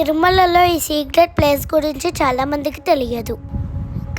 తిరుమలలో ఈ secret place గురించి చాలా మందికి తెలియదు.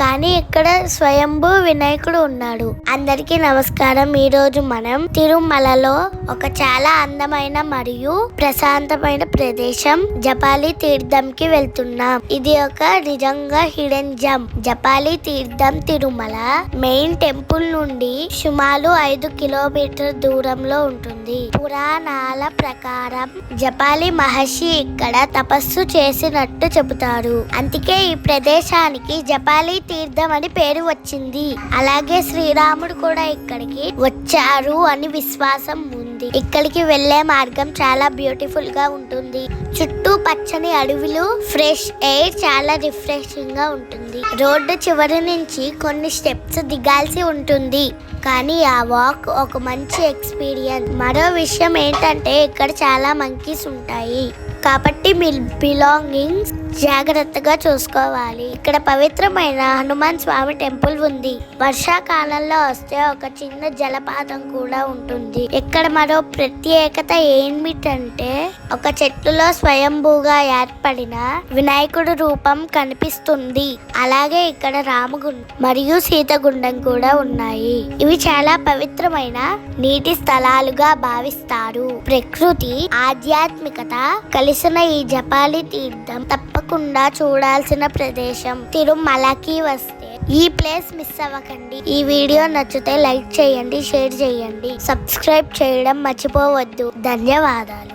కానీ ఇక్కడ స్వయంభూ వినాయకుడు ఉన్నాడు. అందరికీ నమస్కారం. ఈ రోజు మనం తిరుమలలో ఒక చాలా అందమైన మరియు ప్రశాంతమైన ప్రదేశం జపాలి తీర్థంకి వెళ్తున్నాం. ఇది ఒక నిజంగా హిడెన్ జెమ్. జపాలి తీర్థం తిరుమల మెయిన్ టెంపుల్ నుండి సుమారు 5 కిలోమీటర్ దూరంలో ఉంటుంది. పురాణాల ప్రకారం జపాలి మహర్షి ఇక్కడ తపస్సు చేసినట్టు చెబుతారు. అందుకే ఈ ప్రదేశానికి జపాలి తీర్థం అని పేరు వచ్చింది. అలాగే శ్రీరాముడు కూడా ఇక్కడికి వచ్చారు అని విశ్వాసం ఉంది. ఇక్కడికి వెళ్లే మార్గం చాలా బ్యూటిఫుల్ గా ఉంటుంది. చుట్టూ పచ్చని అడవులు, ఫ్రెష్ ఎయిర్ చాలా రిఫ్రెషింగ్ గా ఉంటుంది. రోడ్డు చివరి నుంచి కొన్ని స్టెప్స్ దిగాల్సి ఉంటుంది. కానీ ఆ వాక్ ఒక మంచి ఎక్స్పీరియన్స్. మరో విషయం ఏంటంటే ఇక్కడ చాలా మంకీస్ ఉంటాయి. కాబట్టి మీ బిలాంగింగ్స్ జాగ్రత్తగా చూసుకోవాలి. ఇక్కడ పవిత్రమైన హనుమాన్ స్వామి టెంపుల్ ఉంది. వర్షాకాలంలో వస్తే ఒక చిన్న జలపాతం కూడా ఉంటుంది. ఇక్కడ మరో ప్రత్యేకత ఏమిటంటే ఒక చెట్టులో స్వయంభూగా ఏర్పడిన వినాయకుడు రూపం కనిపిస్తుంది. అలాగే ఇక్కడ రామగుండం మరియు సీతగుండం కూడా ఉన్నాయి. ఇవి చాలా పవిత్రమైన నీటి స్థలాలుగా భావిస్తారు. ప్రకృతి, ఆధ్యాత్మికత కలిసిన ఈ జపాలి తీర్థం తప్పకుండా చూడాల్సిన ప్రదేశం. తిరుమలకి వస్తే ఈ ప్లేస్ మిస్ అవ్వకండి. ఈ వీడియో నచ్చితే లైక్ చేయండి, షేర్ చేయండి, సబ్స్క్రైబ్ చేయడం మర్చిపోవద్దు. ధన్యవాదాలు.